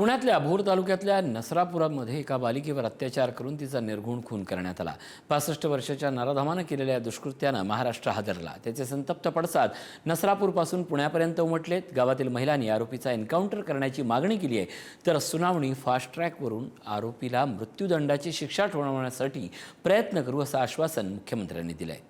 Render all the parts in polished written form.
पुण्यातल्या भोर तालुक्यातल्या नसरापुरामध्ये एका बालिकेवर अत्याचार करून तिचा निर्घृण खून करण्यात आला। 65 वर्षाच्या नराधमानं केलेल्या दुष्कृत्यानं महाराष्ट्र हादरला। त्याचे संतप्त पडसाद नसरापूरपासून पुण्यापर्यंत उमटलेत। गावातील महिलांनी आरोपीचा एन्काउंटर करण्याची मागणी केली आहे, तर सुनावणी फास्ट ट्रॅकवरून आरोपीला मृत्यूदंडाची शिक्षा ठोठावण्यासाठी प्रयत्न करू असं आश्वासन मुख्यमंत्र्यांनी दिलं आहे।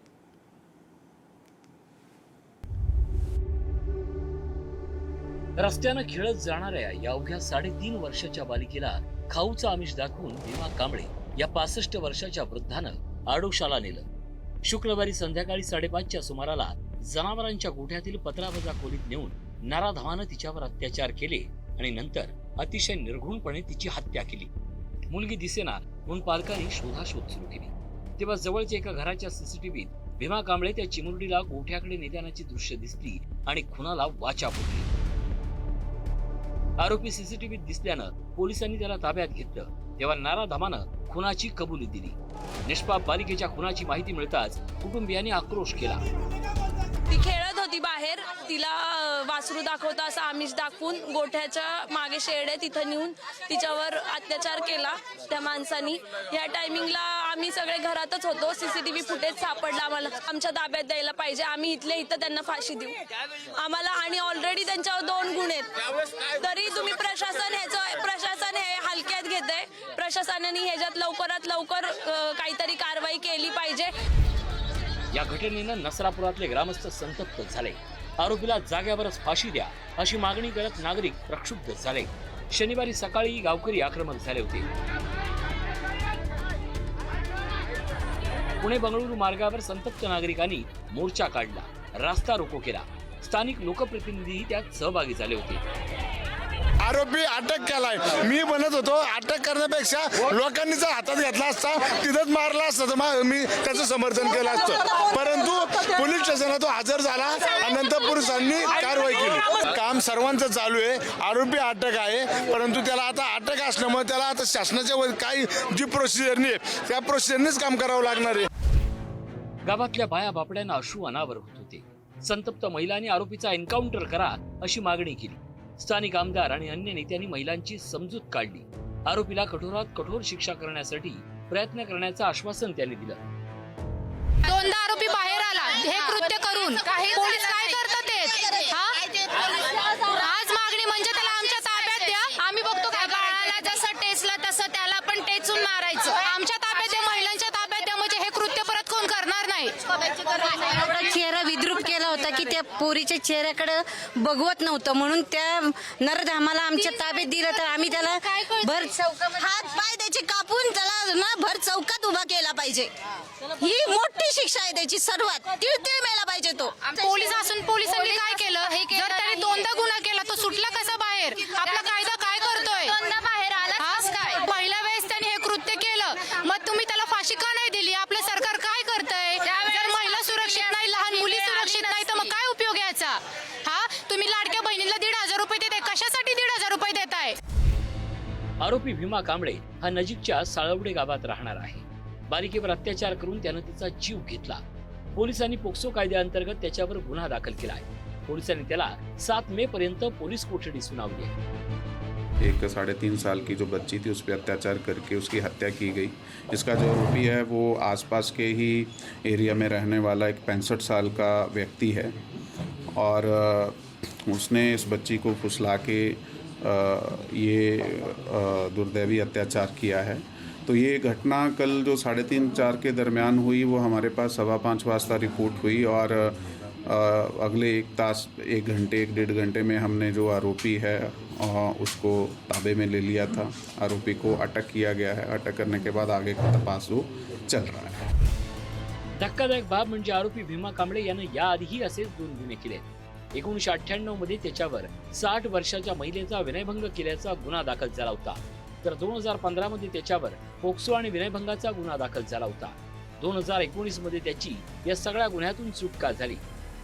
रस्त्यानं खेळत जाणाऱ्या या अवघ्या 3.5 वर्षाच्या बालिकेला खाऊचा आमिष दाखवून भीमा कांबळे या 65 वर्षाच्या वृद्धानं आडोशाला नेलं। शुक्रवारी संध्याकाळी 5:30च्या सुमाराला जनावरांच्या गोठ्यातील पत्रावजा खोलीत नेऊन नराधमानं तिच्यावर अत्याचार केले आणि नंतर अतिशय निर्घृणपणे तिची हत्या केली। मुलगी दिसेना म्हणून पालकांनी शोधाशोध सुरू केली, तेव्हा जवळच्या एका घराच्या सीसीटीव्हीत भीमा कांबळे त्या चिमुरडीला गोठ्याकडे नेतानाची दृश्य दिसली आणि खुनाला वाचा फुटली। आरोपी सीसीटीव्हीत दिसल्यानं पोलिसांनी त्याला ताब्यात घेतलं, तेव्हा नराधमानं खुनाची कबुली दिली। निष्पाप बालिकेच्या खुनाची माहिती मिळताच कुटुंबियांनी आक्रोश केला। ती खेळत होती बाहेर, तिला वासरू दाखवता असं आमिष दाखवून गोठ्याच्या मागे शेड आहे तिथं नेऊन तिच्यावर अत्याचार केला त्या माणसानी। या टायमिंगला आम्ही सगळे घरातच होतो, सीसीटीव्ही फुटेज सापडला आम्हाला। आमच्या ताब्यात द्यायला पाहिजे, आम्ही इथले इथं त्यांना फाशी देऊ आम्हाला। आणि ऑलरेडी त्यांच्यावर 2 गुन्हे आहेत, तरी तुम्ही प्रशासन हे हलक्यात घेतंय। प्रशासनाने ह्याच्यात लवकरात लवकर काहीतरी कारवाई केली पाहिजे। या घटनेनं नसरापुरातले ग्रामस्थ संतप्त झाले। आरोपीला जाग्यावरच फाशी द्या अशी मागणी करत नागरिक प्रक्षुब्ध झाले। शनिवारी सकाळी गावकरी आक्रमक झाले होते। पुणे बंगळुरू मार्गावर संतप्त नागरिकांनी मोर्चा काढला, रास्ता रोको केला। स्थानिक लोकप्रतिनिधी त्यात सहभागी झाले होते। आरोपी अटक केलाय। मी म्हणत होतो अटक करण्यापेक्षा लोकांनी जर हातात घेतला असता, तिथंच मारला असता तर मी त्याचं समर्थन केलं असतं, परंतु पोलीस स्टेशनला तो हजर झाला आणि नंतर पोलिसांनी कारवाई केली। काम सर्वांचं चालू आहे, आरोपी अटक आहे, परंतु त्याला आता अटक असल्यामुळे त्याला आता शासनाच्या काही जी प्रोसिजरनी आहे त्या प्रोसिजरनीच काम करावं लागणार आहे। गावातल्या बाया बापड्यांना अश्रू अनावर होत होते। संतप्त महिलांनी आरोपीचा एन्काउंटर करा अशी मागणी केली। स्थानिक आमदार आणि अन्य नेत्यांनी महिलांची समजूत काढली। आरोपीला कठोरात कठोर शिक्षा करण्यासाठी प्रयत्न करण्याचं आश्वासन त्यांनी दिलं। 2दा आरोपी बाहेर आला हे कृत्य करून, पोलीस काय करतात आज मागणी म्हणजे त्याला आमच्या ताब्यात द्या। आम्ही बघतो काय बाळाला जसं टेचलं तसं त्याला पण टेचून मारायचं। आमच्या ताब्यात द्या, महिलांच्या ताब्यात द्या, म्हणजे हे कृत्य परत कोण करणार नाही। एवढा चेहरा विद्रूप केला होता की त्या पोरीच्या चेहऱ्याकडे बघवत नव्हतं, म्हणून त्या नरधामाला आमच्या ताब्यात दिलं तर आम्ही त्याला भर चौकात हात पाय त्याचे कापून त्याला ना भर चौकात उभा केला पाहिजे। ही मोठी शिक्षा आहे त्याची, सर्वात तिळतिळ मेला पाहिजे तो। पोलीस असून पोलिसांनी काय केलं? जर त्याने 2दा गुन्हा केला तो सुटला कसा बाहेर? आपला कायदा काय करतोय? 2दा बाहेर आला काय? पहिल्या वेळेस त्याने हे कृत्य केलं, मग तुम्ही त्याला फाशी का नाही दिली? आपलं सरकार काय करतंय? जर महिला सुरक्षित नाही, लहान मुली सुरक्षित नाही, तर मग काय उपयोग याचा? तुम्ही लाडक्या बहिणीला 1,500 रुपये देताय, कशासाठी 1,500 रुपये देताय? आरोपी भीमा कांबळे हा नजीकच्या साळवडे गावात राहणार आहे। बालिकेवर अत्याचार करून त्यानं तिचा जीव घेतला। पोलिसांनी पोक्सो कायद्याअंतर्गत त्याच्यावर गुन्हा दाखल केलाय। पोलिसांनी त्याला 7 मे पर्यंत पोलीस कोठडी सुनावली आहे। एक 3.5 साल की जो बच्ची थी उस पर अत्याचार करके उसकी हत्या की गई। इसका जो आरोपी है वो आसपास के ही एरिया में रहने वाला एक 65 साल का व्यक्ति है और उसने इस बच्ची को फुसला के ये दुर्दैवी अत्याचार किया है। तो ये घटना कल जो 3:30-4 के दरमियान हुई, वो हमारे पास 5:15 वाजता रिपोर्ट हुई और अगले 1 घंटे 1.5 घंटे में हमने जो आरोपी है उसको ताबे में ले लिया था। आरोपी को अटक किया गया है। अटक करने के बाद आगे का तपास वो चल रहा है। धक्कादायक बाब म्हणजे आरोपी भीमा कांबळे यानं याआधीही असेच 2 गुन्हे केले। 1998 मध्ये त्याच्यावर 60 वर्षाच्या महिलेचा विनयभंग केल्याचा गुन्हा दाखल झाला होता, तर 2015 मध्ये त्याच्यावर पोक्सो आणि विनयभंगाचा गुन्हा दाखल झाला होता। 2019 मध्ये त्याची या सगळ्या गुन्ह्यातून सुटका झाली।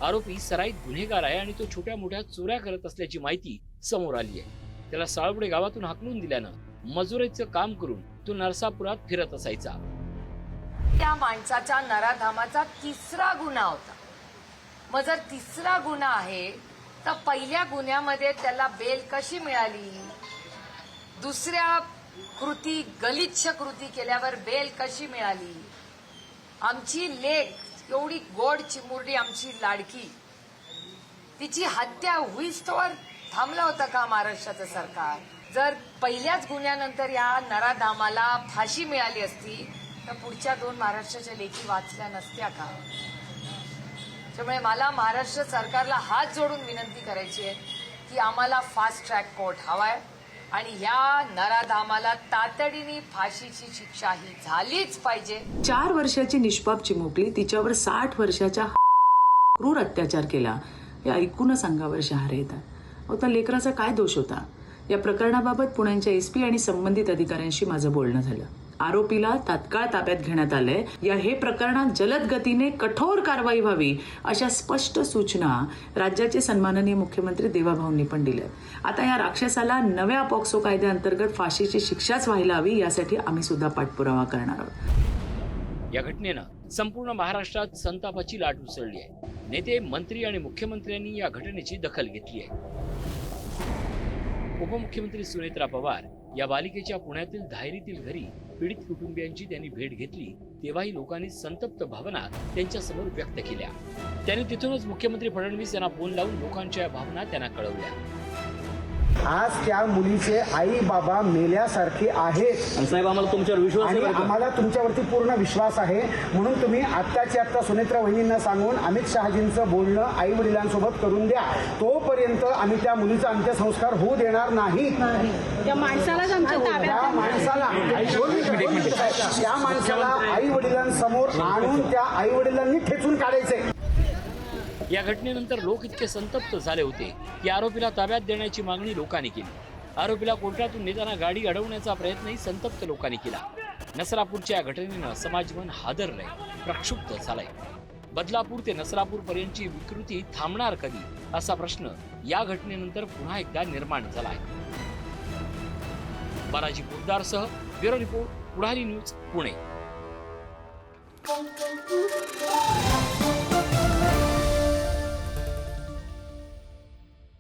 आरोपी सराईत गुन्हेगार आहे आणि तो छोट्या मोठ्या चोऱ्या करत असल्याची माहिती समोर आली आहे। त्याला साळवडे गावातून हाकलून दिल्यानं मजुरीचं काम करून तो नरसापुरात फिरत असायचा। त्या माणसाच्या नराधामाचा 3रा गुन्हा होता। मग जर 3रा गुन्हा आहे तर पहिल्या गुन्ह्यामध्ये त्याला बेल कशी मिळाली? दुसऱ्या कृती, गलिच्छ कृती केल्यावर बेल कशी मिळाली? आमची लेक एवढी गोड चिमुरडी, आमची लाडकी, तिची हत्या होईस्तोवर थांबलं होतं का महाराष्ट्राचं सरकार? जर पहिल्याच गुन्ह्यानंतर या नराधामाला फाशी मिळाली असती तर पुढच्या 2 महाराष्ट्राच्या लेखी वाचल्या नसत्या का? त्यामुळे मला महाराष्ट्र सरकारला हात जोडून विनंती करायची आहे की आम्हाला फास्ट ट्रॅक कोर्ट हवाय आणि या नराधामाला तातडीने फाशीची शिक्षा ही झालीच पाहिजे. 4 वर्षाची निष्पाप चिमुकली, तिच्यावर 60 वर्षाच्या क्रूर अत्याचार केला, हे ऐकूनच अंगावर शहारे येतात. अहो, त्या लेकराचा काय दोष होता? या प्रकरणाबाबत पुण्याच्या एसपी आणि संबंधित अधिकाऱ्यांशी माझं बोलणं झालं. आरोपीला तात्काळ ताब्यात घेण्यात आलंय. हे प्रकरणात जलद गतीने कठोर कारवाई व्हावी अशा स्पष्ट सूचना राज्याचे सन्माननीय मुख्यमंत्री देवाभाऊंनी पण दिल्या. आता या राक्षसाला नव्या पॉक्सो कायद्याअंतर्गत फाशीची शिक्षाच व्हायला हवी, यासाठी आम्ही सुद्धा पाठपुरावा करणार आहोत. या घटनेनं संपूर्ण महाराष्ट्रात संतापाची लाट उसळली आहे. नेते, मंत्री आणि मुख्यमंत्र्यांनी या घटनेची दखल घेतली आहे. उपमुख्यमंत्री सुनेत्रा पवार या बालिकेच्या पुण्यातील धायरीतील घरी पीडित कुटुंबियांची त्यांनी भेट घेतली, तेव्हाही लोकांनी संतप्त भावना त्यांच्यासमोर व्यक्त केल्या. त्यांनी तिथूनच मुख्यमंत्री फडणवीस यांना फोन लावून लोकांच्या भावना त्यांना कळवल्या. आज त्या मुलीचे आई बाबा मेल्यासारखे आहेत. साहेब, आम्हाला तुमच्यावर विश्वास आणि आम्हाला तुमच्यावरती पूर्ण विश्वास आहे. म्हणून तुम्ही आत्ताच्या आत्ता सुनेत्रा वहिनींना सांगून अमित शहाजींचं बोलणं आई वडिलांसोबत करून द्या. तोपर्यंत आम्ही त्या मुलीचा अंत्यसंस्कार होऊ देणार नाही. त्या माणसालाच आमच्या त्या माणसाला आई वडिलांसमोर आणून त्या आई वडिलांनी ठेचून काढायचे. या घटनेनंतर लोक इतके संतप्त झाले होते की आरोपीला ताब्यात देण्याची मागणी लोकांनी केली. आरोपीला कोर्टातून नेताना गाडी अडवण्याचा प्रयत्नही संतप्त लोकांनी केला. नसरापूरच्या घटनेनं समाजमन हादरलंय, प्रक्षुब्ध झालंय. बदलापूर ते नसरापूर पर्यंतची विकृती थांबणार कधी, असा प्रश्न या घटनेनंतर पुन्हा एकदा निर्माण झालाय. बालाजी पोद्दारसह ब्युरो रिपोर्ट, पुढारी न्यूज, पुणे.